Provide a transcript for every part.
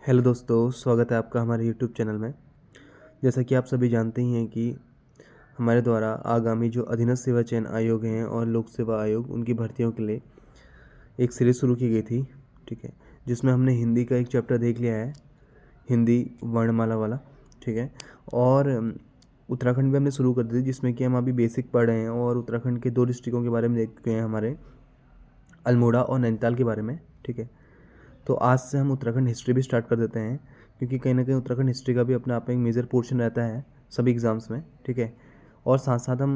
Hello दोस्तों, स्वागत है आपका हमारे यूट्यूब चैनल में। जैसा कि आप सभी जानते ही हैं कि हमारे द्वारा आगामी जो अधीनस्थ सेवा चयन आयोग हैं और लोक सेवा आयोग उनकी भर्तियों के लिए एक सीरीज़ शुरू की गई थी, ठीक है, जिसमें हमने हिंदी का एक चैप्टर देख लिया है, हिंदी वर्णमाला वाला, ठीक है। और उत्तराखंड भी हमने शुरू कर दी थी, जिसमें कि हम अभी बेसिक पढ़ रहे हैं और उत्तराखंड के 2 डिस्ट्रिक्टों के बारे में देख चुके हैं, हमारे अल्मोड़ा और नैनीताल के बारे में, ठीक है। तो आज से हम उत्तराखंड हिस्ट्री भी स्टार्ट कर देते हैं, क्योंकि कहीं ना कहीं उत्तराखंड हिस्ट्री का भी अपने आप में एक मेजर पोर्शन रहता है सभी एग्ज़ाम्स में, ठीक है। और साथ साथ हम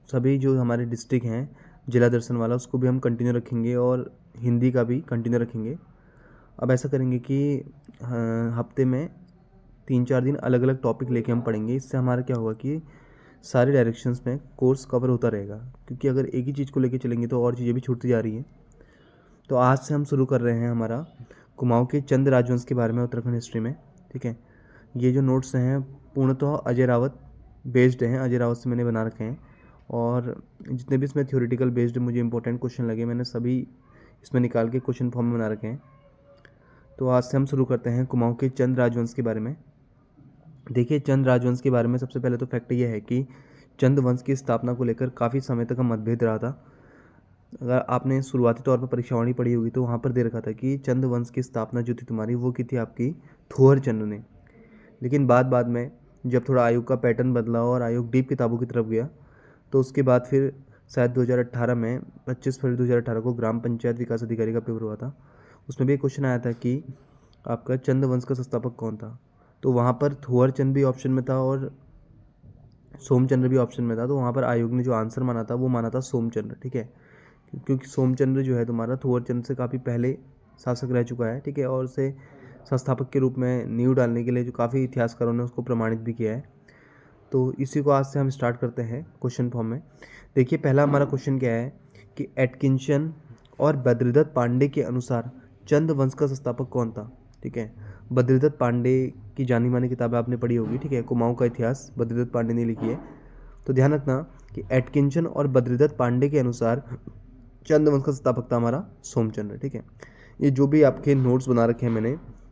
सभी जो हमारे डिस्ट्रिक्ट हैं जिला दर्शन वाला, उसको भी हम कंटिन्यू रखेंगे और हिंदी का भी कंटिन्यू रखेंगे। अब ऐसा करेंगे कि हफ्ते में 3-4 दिन अलग अलग टॉपिक लेके हम पढ़ेंगे। इससे हमारा क्या होगा कि सारे डायरेक्शंस में कोर्स कवर होता रहेगा, क्योंकि अगर एक ही चीज़ को लेके चलेंगे तो और चीज़ें भी छूटती जा रही हैं। तो आज से हम शुरू कर रहे हैं हमारा कुमाऊं के चंद राजवंश के बारे में उत्तराखंड हिस्ट्री में, ठीक है। ये जो नोट्स हैं पूर्णतः अजय रावत बेस्ड हैं, अजय रावत से मैंने बना रखे हैं, और जितने भी इसमें थ्योरेटिकल बेस्ड मुझे इंपॉर्टेंट क्वेश्चन लगे मैंने सभी इसमें निकाल के क्वेश्चन फॉर्म में बना रखे हैं। तो आज से हम शुरू करते हैं कुमाऊं के चंद राजवंश के बारे में। देखिए, चंद राजवंश के बारे में सबसे पहले तो फैक्ट ये है कि चंद वंश की स्थापना को लेकर काफ़ी समय तक मतभेद रहा था। अगर आपने शुरुआती तौर पर परीक्षावाणी पढ़ी होगी तो वहाँ पर दे रखा था कि चंद वंश की स्थापना जो थी तुम्हारी वो की थी आपकी थोहर चंद ने। लेकिन बाद में जब थोड़ा आयोग का पैटर्न बदला और आयोग डीप किताबों की तरफ गया, तो उसके बाद फिर शायद 2018 में 25 फरवरी 2018 को ग्राम पंचायत विकास अधिकारी का पेपर हुआ था। उसमें भी एक क्वेश्चन आया था कि आपका चंद वंश का संस्थापक कौन था। तो वहाँ पर थोहर चंद भी ऑप्शन में था और सोमचंद्र भी ऑप्शन में था। तो वहाँ पर आयोग ने जो आंसर माना था वो माना था सोमचंद्र, ठीक है, क्योंकि सोमचंद्र जो है तुम्हारा थोहरचंद से काफ़ी पहले शासक रह चुका है, ठीक है, और उसे संस्थापक के रूप में नींव डालने के लिए जो काफ़ी इतिहासकारों ने उसको प्रमाणित भी किया है। तो इसी को आज से हम स्टार्ट करते हैं क्वेश्चन फॉर्म में। देखिए, पहला हमारा क्वेश्चन क्या है कि एटकिंसन और बद्रीदत्त पांडे के अनुसार चंद वंश का संस्थापक कौन था, ठीक है। बद्रीदत्त पांडे की जानी मानी किताबें आपने पढ़ी होगी, ठीक है, कुमाऊं का इतिहास बद्रीदत्त पांडे ने लिखी है। तो ध्यान रखना कि एटकिंसन और बद्रीदत्त पांडे के अनुसार चंद वंश का संस्थापक था हमारा सोमचंद्र, ठीक है। ये जो भी आपके नोट्स बना रखे हैं मैंने,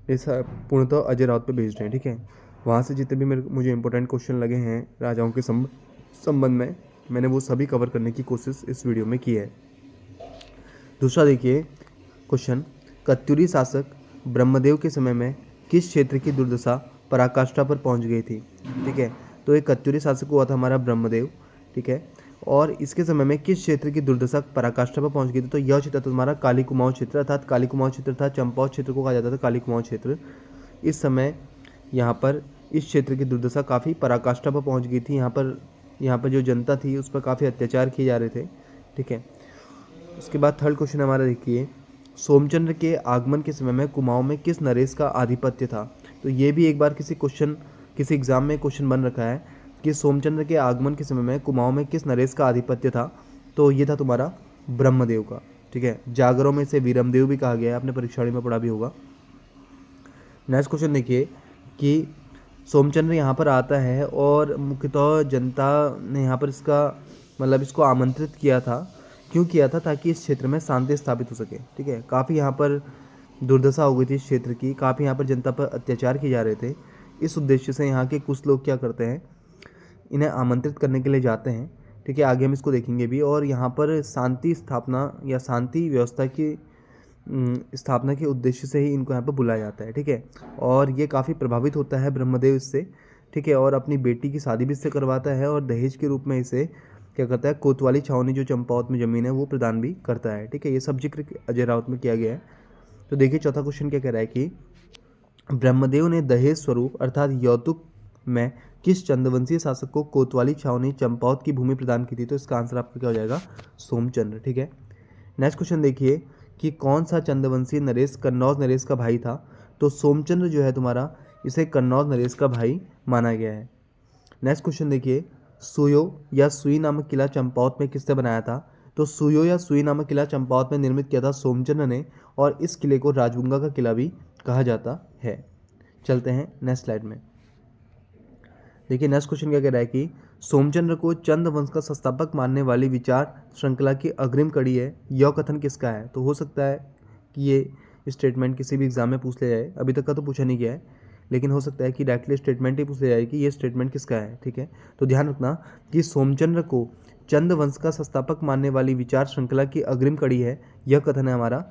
ये सब पूर्णतः अजय राउत पे भेज रहे हैं, ठीक है। वहाँ से जितने भी मुझे इंपॉर्टेंट क्वेश्चन लगे हैं राजाओं के संबंध में, मैंने वो सभी कवर करने की कोशिश इस वीडियो में की है। दूसरा देखिए क्वेश्चन, कत्यूरी शासक ब्रह्मदेव के समय में किस क्षेत्र की दुर्दशा पराकाष्ठा पर पहुंच गई थी, ठीक है। तो एक कत्यूरी शासक हुआ था हमारा ब्रह्मदेव, ठीक है, और इसके समय में किस क्षेत्र की दुर्दशा पराकाष्ठा पर पहुंच गई थी। तो यह क्षेत्र था तुम्हारा काली कुमाऊं क्षेत्र, अर्थात काली कुमाऊं क्षेत्र था, चंपावत क्षेत्र को कहा जाता था काली कुमाऊं क्षेत्र। इस समय यहाँ पर इस क्षेत्र की दुर्दशा काफ़ी पराकाष्ठा पर पहुँच गई थी। यहाँ पर जो जनता थी उस पर काफ़ी अत्याचार किए जा रहे थे, ठीक है। उसके बाद थर्ड क्वेश्चन हमारा देखिए, सोमचंद्र के आगमन के समय में कुमाऊं में किस नरेश का आधिपत्य था। तो ये भी एक बार किसी एग्जाम में क्वेश्चन बन रखा है कि सोमचंद्र के आगमन के समय में कुमाऊं में किस नरेश का आधिपत्य था। तो ये था तुम्हारा ब्रह्मदेव का, ठीक है। जागरों में से वीरमदेव भी कहा गया है, आपने परीक्षा में पढ़ा भी होगा। नेक्स्ट क्वेश्चन देखिए कि सोमचंद्र यहाँ पर आता है और मुख्यतः जनता ने यहाँ पर इसको आमंत्रित किया था। क्यों किया था? ताकि इस क्षेत्र में शांति स्थापित हो सके, ठीक है। काफ़ी यहाँ पर दुर्दशा हो गई थी इस क्षेत्र की, काफ़ी यहाँ पर जनता पर अत्याचार किए जा रहे थे। इस उद्देश्य से यहाँ के कुछ लोग क्या करते हैं, इन्हें आमंत्रित करने के लिए जाते हैं, ठीक है। आगे हम इसको देखेंगे भी। और यहाँ पर शांति स्थापना या शांति व्यवस्था की स्थापना के उद्देश्य से ही इनको यहाँ पर बुलाया जाता है, ठीक है। और ये काफ़ी प्रभावित होता है ब्रह्मदेव इससे, ठीक है, और अपनी बेटी की शादी भी इससे करवाता है और दहेज के रूप में इसे क्या करता है, कोतवाली छावनी जो चंपावत में ज़मीन है वो प्रदान भी करता है, ठीक है। ये सब जिक्र अजय राउत में किया गया है। तो देखिए चौथा क्वेश्चन क्या कह रहा है कि ब्रह्मदेव ने दहेज स्वरूप अर्थात यौतुक में किस चंद्रवंशीय शासक को कोतवाली छावनी चंपावत की भूमि प्रदान की थी। तो इसका आंसर आपका क्या हो जाएगा, सोमचंद्र, ठीक है। नेक्स्ट क्वेश्चन देखिए कि कौन सा चंद्रवंशी नरेश कन्नौज नरेश का भाई था। तो सोमचंद्र जो है तुम्हारा, इसे कन्नौज नरेश का भाई माना गया है। नेक्स्ट क्वेश्चन देखिए, सुयो या सुई नामक किला चंपावत में किसने बनाया था। तो सुयो या सुई नामक किला चंपावत में निर्मित किया था सोमचंद्र ने, और इस किले को राजगुंगा का किला भी कहा जाता है। चलते हैं नेक्स्ट स्लाइड में। देखिए नेक्स्ट क्वेश्चन क्या कह रहा है कि सोमचंद्र को चंद वंश का संस्थापक मानने वाली विचार श्रृंखला की अग्रिम कड़ी है, यह कथन किसका है। तो हो सकता है कि ये स्टेटमेंट किसी भी एग्जाम में पूछ लिया जाए, अभी तक का तो पूछा नहीं गया है, लेकिन हो सकता है कि डायरेक्टली स्टेटमेंट ही पूछ लिया जाए कि ये स्टेटमेंट किसका है। ठीक है, तो ध्यान रखना कि सोमचंद्र को चंद वंश का संस्थापक मानने वाली विचार श्रृंखला की अग्रिम कड़ी है, यह कथन है हमारा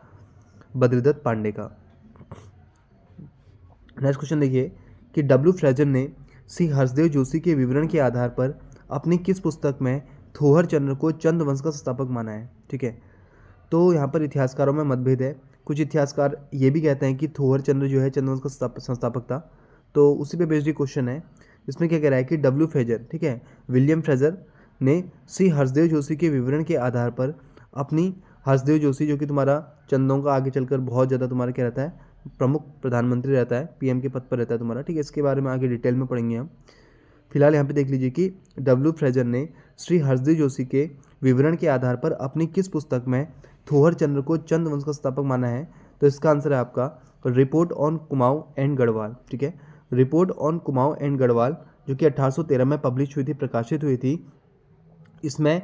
बद्रीदत्त पांडे का। नेक्स्ट क्वेश्चन देखिए कि डब्ल्यू फ्रेजर ने श्री हर्षदेव जोशी के विवरण के आधार पर अपनी किस पुस्तक में थोहर चंद्र को चंद वंश का संस्थापक माना है। ठीक है, तो यहाँ पर इतिहासकारों में मतभेद है। कुछ इतिहासकार ये भी कहते हैं कि थोहर चंद्र जो है चंद वंश का संस्थापक था, तो उसी पे बेस्ड क्वेश्चन है। इसमें क्या कह रहा है कि डब्ल्यू फ्रेजर, ठीक है, विलियम फ्रेजर ने श्री हर्षदेव जोशी के विवरण के आधार पर अपनी, हर्षदेव जोशी जो कि तुम्हारा चंदों का आगे चलकर बहुत ज़्यादा तुम्हारा क्या रहता है, प्रमुख प्रधानमंत्री रहता है, पीएम के पद पर रहता है तुम्हारा। ठीक है, इसके बारे में आगे डिटेल में पढ़ेंगे हम। फिलहाल यहाँ पे देख लीजिए कि डब्ल्यू फ्रेजर ने श्री हर्षदेव जोशी के विवरण के आधार पर अपनी किस पुस्तक में थोहर चंद्र को चंद वंश का संस्थापक माना है। तो इसका आंसर है आपका report on Kumaon and Garhwal. ठीक है, report on Kumaon and Garhwal जो कि 1813 में पब्लिश हुई थी, प्रकाशित हुई थी। इसमें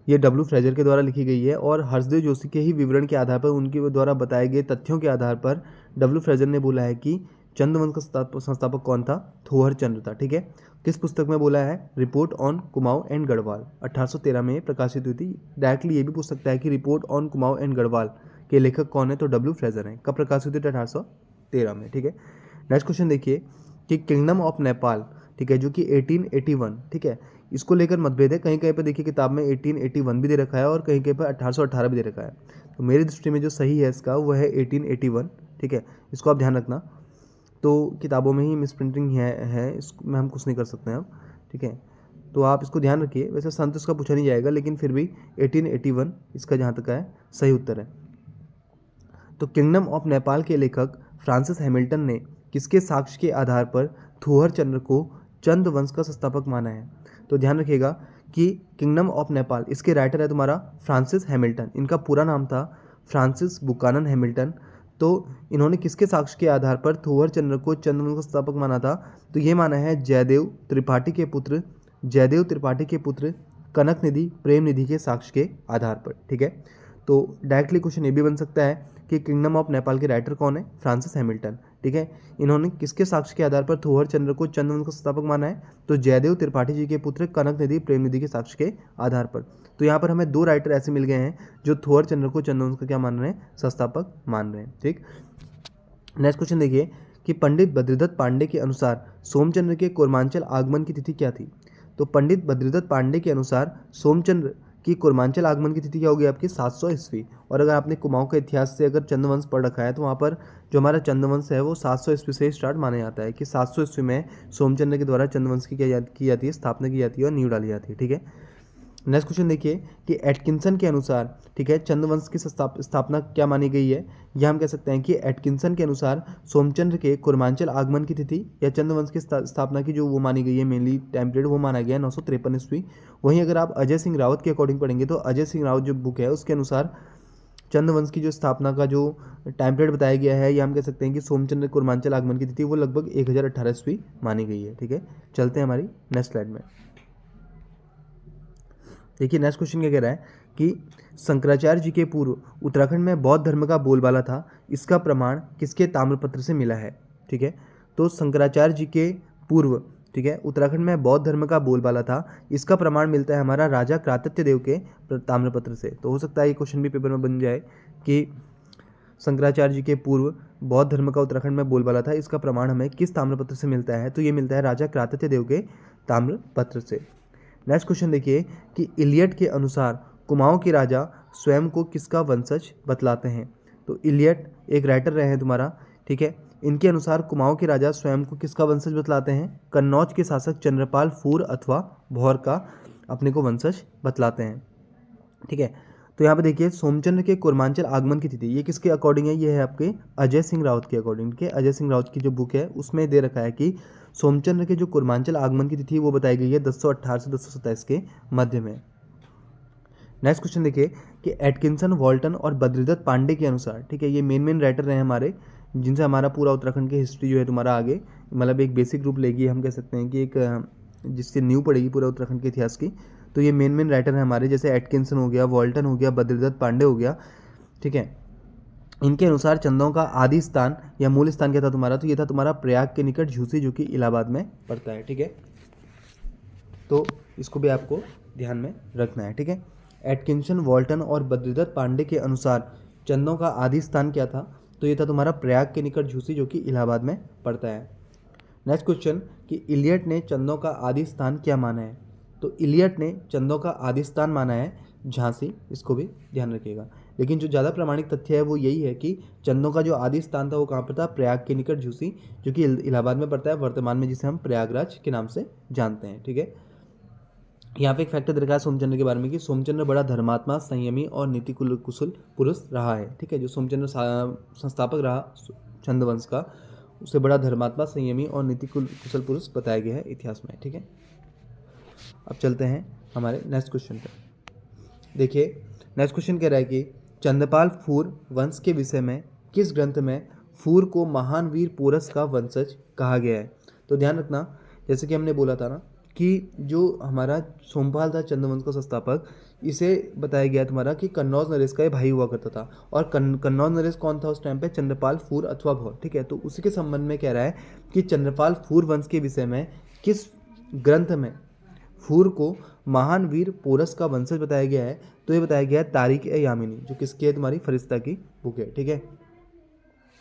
ये डब्ल्यू फ्रेजर के द्वारा लिखी गई है और हर्षदेव जोशी के ही विवरण के आधार पर, उनके द्वारा बताए गए तथ्यों के आधार पर डब्ल्यू फ्रेजर ने बोला है कि चंद्रवंश का संस्थापक कौन था, थोहर चंद्र था। ठीक है, किस पुस्तक में बोला है, report on Kumaon and Garhwal, 1813 में प्रकाशित हुई थी। डायरेक्टली ये भी पूछ सकता है कि report on Kumaon and Garhwal के लेखक कौन है, तो डब्ल्यू फ्रेजर हैं। कब प्रकाशित हुई थी, 1813 में। ठीक है, नेक्स्ट क्वेश्चन देखिए कि किंगडम ऑफ नेपाल, ठीक है, जो कि 1881, ठीक है, इसको लेकर मतभेद है। कहीं कहीं पर देखिए किताब में 1881 भी दे रखा है और कहीं कहीं पर 1818 भी दे रखा है। तो मेरी दृष्टि में जो सही है इसका वो है 1881। ठीक है, इसको आप ध्यान रखना। तो किताबों में ही मिस प्रिंटिंग है, इसमें हम कुछ नहीं कर सकते हैं अब। ठीक है, तो आप इसको ध्यान रखिए। वैसे संत इसका पूछा नहीं जाएगा, लेकिन फिर भी 1881 इसका जहाँ तक है सही उत्तर है। तो किंगडम ऑफ नेपाल के लेखक फ्रांसिस हैमिल्टन ने किसके साक्ष्य के आधार पर थोहर चंद्र को चंद वंश का संस्थापक माना है। तो ध्यान रखिएगा कि किंगडम ऑफ नेपाल, इसके राइटर है तुम्हारा फ्रांसिस हैमिल्टन। इनका पूरा नाम था फ्रांसिस बुकानन हैमिल्टन। तो इन्होंने किसके साक्ष्य के आधार पर थोहर चंद्र को चंद वंश का संस्थापक माना था, तो ये माना है जयदेव त्रिपाठी के पुत्र कनक निधि प्रेम निधि के साक्ष्य के आधार पर। ठीक है, तो डायरेक्टली क्वेश्चन ये भी बन सकता है कि किंगडम ऑफ नेपाल के राइटर कौन है, फ्रांसिस हैमिल्टन। ठीक है, इन्होंने किसके साक्ष्य के आधार पर थोहर चंद्र को चंद वंश का संस्थापक माना है, तो जयदेव त्रिपाठी जी के पुत्र कनक निधि प्रेम निधि के साक्ष्य के आधार पर। तो यहाँ पर हमें दो राइटर ऐसे मिल गए हैं जो थोहर चंद्र को चंद वंश का क्या मान रहे हैं, संस्थापक मान रहे हैं। ठीक, नेक्स्ट क्वेश्चन देखिए कि पंडित बद्रीदत्त पांडे के अनुसार सोमचंद्र के कूर्मांचल आगमन की तिथि क्या थी। तो पंडित बद्रीदत्त पांडे के अनुसार सोमचंद्र की कूर्मांचल आगमन की तिथि क्या होगी आपकी, 700 ईस्वी। और अगर आपने कुमाऊं के इतिहास से अगर चंद्रवंश पढ़ रखा है तो वहाँ पर जो हमारा चंद्रवंश है वो 700 ईस्वी से स्टार्ट माना जाता है कि 700 ईस्वी में सोमचंद्र के द्वारा चंद्रवंश की क्या की जाती है, स्थापना की जाती है और नींव डाली जाती है। ठीक है, नेक्स्ट क्वेश्चन देखिए कि एटकिंसन के अनुसार, ठीक है, चंद्रवंश की स्थापना क्या मानी गई है। यह हम कह सकते हैं कि एटकिंसन के अनुसार सोमचंद्र के कूर्मांचल आगमन की तिथि या चंद्रवंश की स्थापना की जो वो मानी गई है मेनली टाइम पीरियड, वो माना गया है 953 ईस्वी। वहीं अगर आप अजय सिंह रावत के अकॉर्डिंग पढ़ेंगे तो अजय सिंह रावत जो बुक है उसके अनुसार चंद्रवंश की जो स्थापना का जो टाइम पीरियड बताया गया है, या हम कह सकते हैं कि सोमचंद्र कूर्मांचल आगमन की तिथि वो लगभग 1018 ईस्वी मानी गई है। ठीक है, चलते हैं हमारी नेक्स्ट स्लाइड में। देखिए नेक्स्ट क्वेश्चन क्या कह रहा है कि शंकराचार्य जी के पूर्व उत्तराखंड में बौद्ध धर्म का बोलबाला था, इसका प्रमाण किसके ताम्रपत्र से मिला है। ठीक है, तो शंकराचार्य जी के पूर्व, ठीक है, उत्तराखंड में बौद्ध धर्म का बोलबाला था, इसका प्रमाण मिलता है हमारा राजा कृतज्ञ देव के ताम्रपत्र से। तो हो सकता है ये क्वेश्चन भी पेपर में बन जाए कि शंकराचार्य जी के पूर्व बौद्ध धर्म का उत्तराखंड में बोलबाला था, इसका प्रमाण हमें किस ताम्रपत्र से मिलता है, तो ये मिलता है राजा कृतज्ञ देव के ताम्रपत्र से। नेक्स्ट क्वेश्चन देखिए कि इलियट के अनुसार कुमाऊं के राजा स्वयं को किसका वंशज बतलाते हैं। तो इलियट एक राइटर रहे हैं तुम्हारा, ठीक है, इनके अनुसार कुमाऊं के राजा स्वयं को किसका वंशज बतलाते हैं, कन्नौज के शासक चंद्रपाल फूर अथवा भौर का अपने को वंशज बतलाते हैं। ठीक है, तो यहाँ पे देखिए सोमचंद्र के कूर्मांचल आगमन की तिथि ये किसके अकॉर्डिंग है, ये है आपके अजय सिंह रावत के अकॉर्डिंग। के अजय सिंह रावत की जो बुक है उसमें दे रखा है कि सोमचंद्र के जो कूर्मांचल आगमन की तिथि वो बताई गई है 1018 से 1027 के मध्य में। नेक्स्ट क्वेश्चन देखिए कि एटकिंसन, वॉल्टन और बद्रीदत्त पांडे के अनुसार, ठीक है, ये मेन राइटर रहे हमारे, जिनसे हमारा पूरा उत्तराखंड की हिस्ट्री जो है तुम्हारा आगे मतलब एक बेसिक ग्रुप लेगी, हम कह सकते हैं कि एक जिससे न्यू पड़ेगी पूरा उत्तराखंड के इतिहास की। तो ये मेन राइटर हैं हमारे, जैसे एटकिंसन हो गया, वॉल्टन हो गया, बद्रीदत्त पांडे हो गया। ठीक है, इनके अनुसार चंदों का आदि स्थान या मूल स्थान क्या था तुम्हारा, तो ये था तुम्हारा प्रयाग के निकट झूसी, जो कि इलाहाबाद में पड़ता है। ठीक है, तो इसको भी आपको ध्यान में रखना है। ठीक है, एटकिंसन, वॉल्टन और बद्रीदत्त पांडे के अनुसार चंदों का आदि स्थान क्या था, तो ये था तुम्हारा प्रयाग के निकट झूसी, जो कि इलाहाबाद में पड़ता है। नेक्स्ट क्वेश्चन कि इलियट ने चंदों का आदि स्थान क्या माना है, तो इलियट ने चंदों का आदि स्थान माना है झांसी, इसको भी ध्यान रखिएगा। लेकिन जो ज़्यादा प्रामाणिक तथ्य है वो यही है कि चंदों का जो आदि स्थान था वो कहाँ पर था, प्रयाग के निकट झूसी, जो कि इलाहाबाद में पड़ता है, वर्तमान में जिसे हम प्रयागराज के नाम से जानते हैं। ठीक है, यहाँ पे एक फैक्टर दे रखा है सोमचंद्र के बारे में कि सोमचंद्र बड़ा धर्मात्मा, संयमी और नीति कुशल पुरुष रहा है। ठीक है, जो सोमचंद्र संस्थापक रहा चंद्रवंश का, उससे बड़ा धर्मात्मा, संयमी और नीति कुशल पुरुष बताया गया है इतिहास में। ठीक है, अब चलते हैं हमारे नेक्स्ट क्वेश्चन पर। देखिए, नेक्स्ट क्वेश्चन कह रहा है कि चंद्रपाल फूर वंश के विषय में किस ग्रंथ में फूर को महान वीर पोरस का वंशज कहा गया है। तो ध्यान रखना, जैसे कि हमने बोला था ना कि जो हमारा सोमपाल था चंद्रवंश का संस्थापक, इसे बताया गया तुम्हारा कि कन्नौज नरेश का ये भाई हुआ करता था। और कन्नौज नरेश कौन था उस टाइम पे, चंद्रपाल फूर अथवा भौर। ठीक है, तो उसी के संबंध में कह रहा है कि चंद्रपाल फूर वंश के विषय में किस ग्रंथ में फूर को महान वीर पोरस का वंशज बताया गया है, तो ये बताया गया है तारीख ए यामिनी, जो किसकी है, तुम्हारी फरिश्ता की बुक है। ठीक है,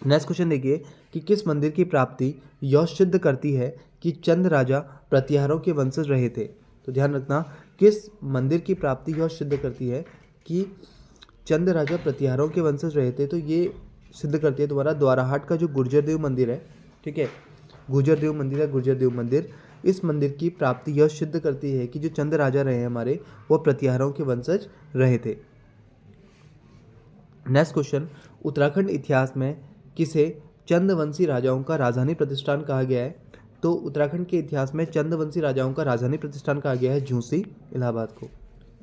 नेक्स्ट क्वेश्चन देखिए कि किस मंदिर की प्राप्ति यह सिद्ध करती है कि चंद राजा प्रतिहारों के वंशज रहे थे। तो ध्यान रखना, किस मंदिर की प्राप्ति यह सिद्ध करती है कि चंद राजा प्रतिहारों के वंशज रहे थे, तो ये सिद्ध करती है तुम्हारा द्वाराहाट का जो गुर्जरदेव मंदिर है। ठीक है, गुर्जरदेव मंदिर है, गुर्जरदेव मंदिर, इस मंदिर की प्राप्ति यह सिद्ध करती है कि जो चंद राजा रहे हैं हमारे, वो प्रतिहारों के वंशज रहे थे। नेक्स्ट क्वेश्चन, उत्तराखंड इतिहास में किसे चंदवंशी राजाओं का राजधानी प्रतिष्ठान कहा गया है। तो उत्तराखंड के इतिहास में चंदवंशी राजाओं का राजधानी प्रतिष्ठान कहा गया है झूसी, इलाहाबाद को।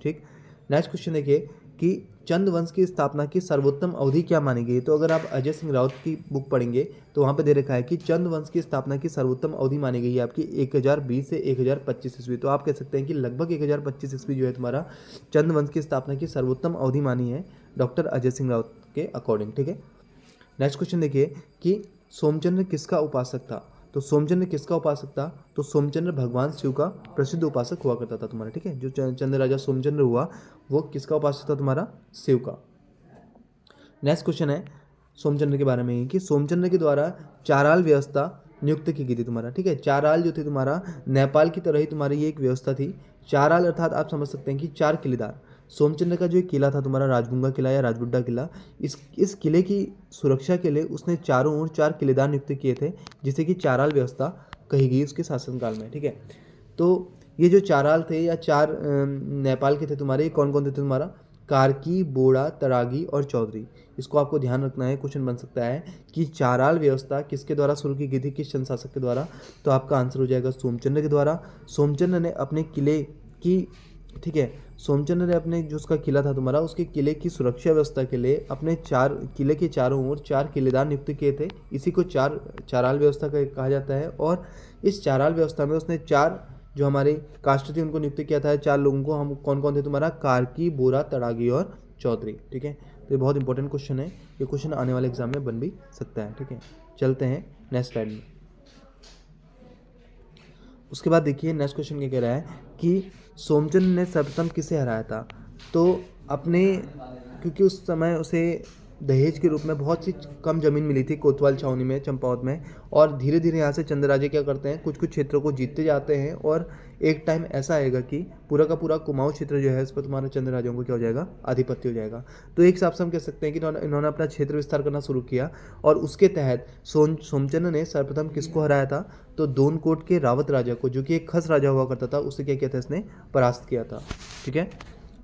ठीक, नेक्स्ट क्वेश्चन देखिए कि चंदवंश की स्थापना की सर्वोत्तम अवधि क्या मानी गई। तो अगर आप अजय सिंह राउत की बुक पढ़ेंगे तो वहाँ पे दे रखा है कि चंदवंश की स्थापना की सर्वोत्तम अवधि मानी गई है आपकी 1020 से 1025 ईस्वी। तो आप कह सकते हैं कि लगभग 1025 ईस्वी जो है तुम्हारा चंदवंश की स्थापना की सर्वोत्तम अवधि मानी है डॉक्टर अजय सिंह राउत के अकॉर्डिंग। ठीक है, नेक्स्ट क्वेश्चन देखिए कि सोमचंद्र किसका उपासक था। तो सोमचंद्र किसका उपासक था, तो सोमचंद्र भगवान शिव का प्रसिद्ध उपासक हुआ करता था तुम्हारा। ठीक है, जो चंद्र राजा सोमचंद्र हुआ वो किसका उपासक था तुम्हारा, शिव का। नेक्स्ट क्वेश्चन है सोमचंद्र के बारे में ही कि सोमचंद्र के द्वारा चाराल व्यवस्था नियुक्त की गई थी तुम्हारा। ठीक है, चाराल जो थी तुम्हारा नेपाल की तरह ही तुम्हारी ये एक व्यवस्था थी। चाराल अर्थात आप समझ सकते हैं कि चार किलेदार। सोमचंद्र का जो एक किला था तुम्हारा राजगुंगा किला या राजबुड्डा किला, इस किले की सुरक्षा के लिए उसने चारों ओर 4 किलेदार नियुक्त किए थे, जिसे कि चाराल व्यवस्था कही गई उसके शासनकाल में। ठीक है, तो ये जो चाराल थे या 4 नेपाल के थे तुम्हारे, कौन कौन थे तुम्हारा, कार्की, बोड़ा, तरागी और चौधरी। इसको आपको ध्यान रखना है, क्वेश्चन बन सकता है कि चाराल व्यवस्था किसके द्वारा शुरू की गई थी, किस शासक के द्वारा। तो आपका आंसर हो जाएगा सोमचंद्र के द्वारा। सोमचंद्र ने अपने किले की, ठीक है, सोमचंद्र ने अपने जो उसका किला था तुम्हारा, उसके किले की सुरक्षा व्यवस्था के लिए अपने किले के चारों ओर 4 किलेदार नियुक्त किए थे। इसी को चाराल व्यवस्था कहा जाता है। और इस चाराल व्यवस्था में उसने 4 जो हमारे कास्ट थी उनको नियुक्त किया था। 4 लोगों को, हम कौन कौन थे तुम्हारा, कार्की, बोरा, तड़ागी और चौधरी। ठीक है, तो ये बहुत इंपॉर्टेंट क्वेश्चन है, ये क्वेश्चन आने वाले एग्जाम में बन भी सकता है। ठीक है, चलते हैं नेक्स्ट स्लाइड में। उसके बाद देखिए नेक्स्ट क्वेश्चन क्या कह रहा है कि सोमचंद्र ने सर्वप्रथम किसे हराया था। तो अपने, क्योंकि उस समय उसे दहेज के रूप में बहुत सी कम ज़मीन मिली थी कोतवाल छावनी में, चंपावत में, और धीरे धीरे यहाँ से चंद्रराजे क्या करते हैं, कुछ कुछ क्षेत्रों को जीतते जाते हैं। और एक टाइम ऐसा आएगा कि पूरा का पूरा कुमाऊं क्षेत्र जो है इस पर तुम्हारा चंद्रराजों को क्या हो जाएगा, आधिपत्य हो जाएगा। तो एक हिसाब से हम कह सकते हैं कि इन्होंने अपना क्षेत्र विस्तार करना शुरू किया। और उसके तहत सोमचंद्र ने सर्वप्रथम किसको हराया था, तो दोनकोट के रावत राजा को, जो कि एक खस राजा हुआ करता था, उससे क्या किया था, इसने परास्त किया था। ठीक है,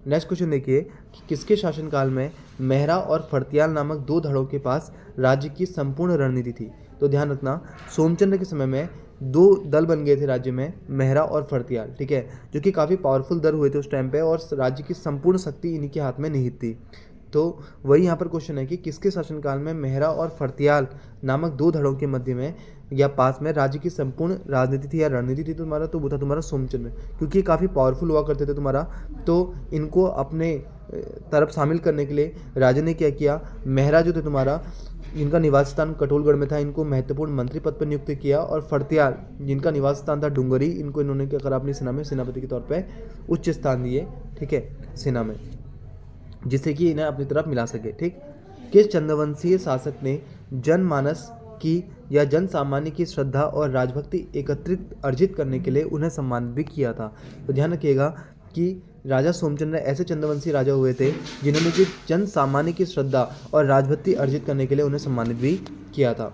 नेक्स्ट क्वेश्चन देखिए कि किसके शासनकाल में मेहरा और फर्तियाल नामक 2 धड़ों के पास राज्य की संपूर्ण रणनीति थी। तो ध्यान रखना, सोमचंद्र के समय में 2 दल बन गए थे राज्य में, मेहरा और फर्तियाल। ठीक है, जो कि काफ़ी पावरफुल दल हुए थे उस टाइम पे, और राज्य की संपूर्ण शक्ति इन्हीं के हाथ में निहित थी। तो वही यहाँ पर क्वेश्चन है कि किसके शासनकाल में मेहरा और फर्तियाल नामक 2 धड़ों के मध्य में या पास में राज्य की संपूर्ण राजनीति थी या रणनीति थी तुम्हारा, तो वो था तुम्हारा सोमचंद्र। क्योंकि काफ़ी पावरफुल हुआ करते थे तुम्हारा, तो इनको अपने तरफ शामिल करने के लिए राजा ने क्या किया, मेहरा जो थे तुम्हारा, जिनका निवास स्थान कटोलगढ़ में था, इनको महत्वपूर्ण मंत्री पद पर नियुक्त किया। और फर्त्याल जिनका निवास स्थान था डूंगरी, इनको इन्होंने क्या करा, अपनी सेना में सेनापति के तौर पे उच्च स्थान दिए, ठीक है, सेना में, जिससे कि इन्हें अपनी तरफ मिला सके। ठीक, किस चंद्रवंशीय शासक ने जनमानस की या जन सामान्य की श्रद्धा और राजभक्ति एकत्रित अर्जित करने के लिए उन्हें सम्मानित भी किया था? तो ध्यान रखिएगा कि राजा सोमचंद्र ऐसे चंद्रवंशी राजा हुए थे जिन्होंने कि जन सामान्य की श्रद्धा और राजभक्ति अर्जित करने के लिए उन्हें सम्मानित भी किया था।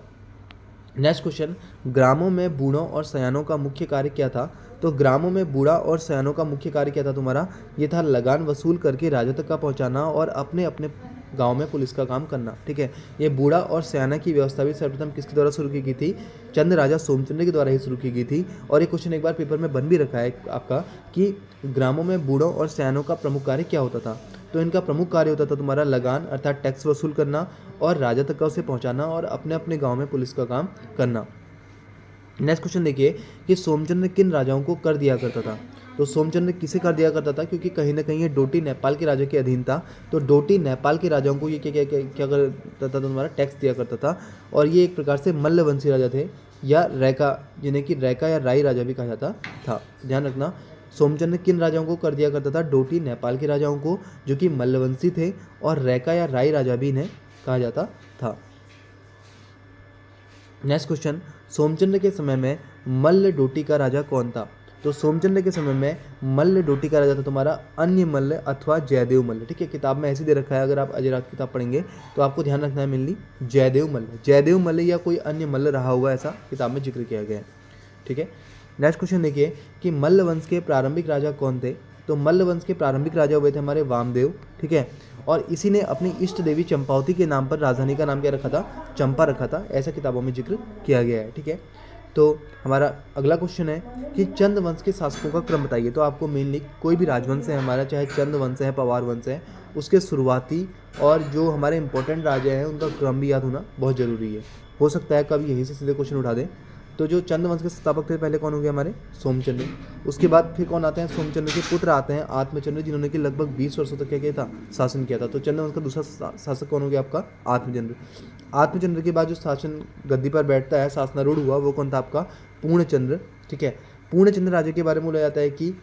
नेक्स्ट क्वेश्चन, ग्रामों में बूढ़ों और सयानों का मुख्य कार्य क्या था? तो ग्रामों में बूढ़ा और सयानों का मुख्य कार्य क्या था तुम्हारा? ये था लगान वसूल करके राजा तक का पहुंचाना और अपने अपने गांव में पुलिस का काम करना। ठीक है, ये बूढ़ा और सयाना की व्यवस्था भी सर्वप्रथम किसके द्वारा शुरू की गई थी? चंद राजा सोमचंद्र के द्वारा ही शुरू की गई थी। और ये क्वेश्चन एक बार पेपर में बन भी रखा है आपका कि ग्रामों में बूढ़ों और सयानों का प्रमुख कार्य क्या होता था? तो इनका प्रमुख कार्य होता था तुम्हारा लगान अर्थात टैक्स वसूल करना और राजा तक का उसे पहुंचाना और अपने अपने गांव में पुलिस का काम करना। नेक्स्ट क्वेश्चन देखिए कि सोमचंद्र किन राजाओं को कर दिया करता था? तो सोमचंद्र किसे कर दिया करता था? क्योंकि कहीं ना कहीं ये डोटी नेपाल के राजा के अधीन था, तो डोटी नेपाल के राजाओं को ये क्या क्या क्या, क्या करता था तुम्हारा? टैक्स दिया करता था। और ये एक प्रकार से मल्लवंशी राजा थे या रैका, जिन्हें कि रैका या राई राजा भी कहा जाता था। ध्यान रखना, सोमचंद्र किन राजाओं को कर दिया करता था? डोटी नेपाल के राजाओं को जो कि मल्लवंशी थे, और रैका या राई राजा भी इन्हें कहा जाता था। नेक्स्ट क्वेश्चन, सोमचंद्र के समय में मल्ल डोटी का राजा कौन था? तो सोमचंद्र के समय में मल्ल डोटी का राजा था तुम्हारा अन्य मल्ल अथवा जयदेव मल्ल। ठीक है, किताब में ऐसे दे रखा है, अगर आप अजय राज किताब पढ़ेंगे तो आपको ध्यान रखना है मेनली जयदेव मल्ल, जयदेव मल्ल या कोई अन्य मल्ल रहा हुआ ऐसा किताब में जिक्र किया गया है। ठीक है, नेक्स्ट क्वेश्चन देखिए कि मल्ल वंश के प्रारंभिक राजा कौन थे? तो मल्ल वंश के प्रारंभिक राजा हुए थे हमारे वामदेव। ठीक है, और इसी ने अपनी इष्ट देवी चंपावती के नाम पर राजधानी का नाम क्या रखा था? चंपा रखा था, ऐसा किताबों में जिक्र किया गया है। ठीक है, तो हमारा अगला क्वेश्चन है कि चंद वंश के शासकों का क्रम बताइए। तो आपको मेनली कोई भी राजवंश है हमारा, चाहे चंद वंश है, पवार वंश है, उसके शुरुआती और जो हमारे इंपॉर्टेंट राजा हैं उनका क्रम भी याद होना बहुत ज़रूरी है। हो सकता है कभी यहीं से सीधे क्वेश्चन उठा दें। तो जो चंद वंश के संस्थापक थे पहले कौन हो गए? हमारे सोमचंद्र। उसके बाद फिर कौन आते हैं? सोमचंद्र के पुत्र आते हैं आत्मचंद्र, जिन्होंने कि लगभग 20 वर्षों तक क्या किया था? शासन किया था। तो चंद वंश का दूसरा शासक कौन हो गया आपका? आत्मचंद्र। आत्मचंद्र के बाद जो शासन गद्दी पर बैठता है, शासनारूढ़ हुआ, वो कौन था आपका? पूर्णचंद्र। ठीक है, पूर्णचंद्र राजा के बारे में बोला जाता है कि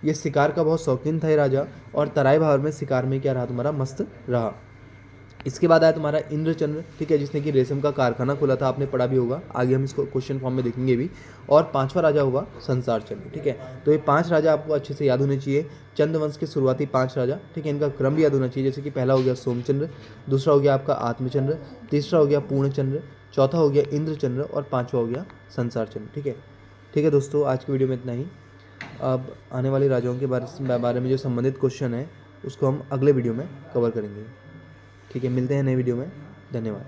ये शिकार का बहुत शौकीन था ये राजा, और तराई भावर में शिकार में क्या रहा तुम्हारा? मस्त रहा। इसके बाद आया तुम्हारा इंद्रचंद्र। ठीक है, जिसने कि रेशम का कारखाना खोला था, आपने पढ़ा भी होगा, आगे हम इसको क्वेश्चन फॉर्म में देखेंगे भी। और पांचवा राजा हुआ संसार चंद्र। ठीक है, तो ये 5 राजा आपको अच्छे से याद होने चाहिए, चंद वंश के शुरुआती 5 राजा। ठीक है, इनका क्रम भी याद होना चाहिए, जैसे कि पहला हो गया सोमचंद्र, दूसरा हो गया आपका आत्मचंद्र, तीसरा हो गया पूर्णचंद्र, चौथा हो गया इंद्रचंद्र और पाँचवा हो गया संसार चंद्र। ठीक है दोस्तों, आज की वीडियो में इतना ही। अब आने वाले राजाओं के बारे में जो संबंधित क्वेश्चन है उसको हम अगले वीडियो में कवर करेंगे। ठीक है, मिलते हैं नए वीडियो में। धन्यवाद।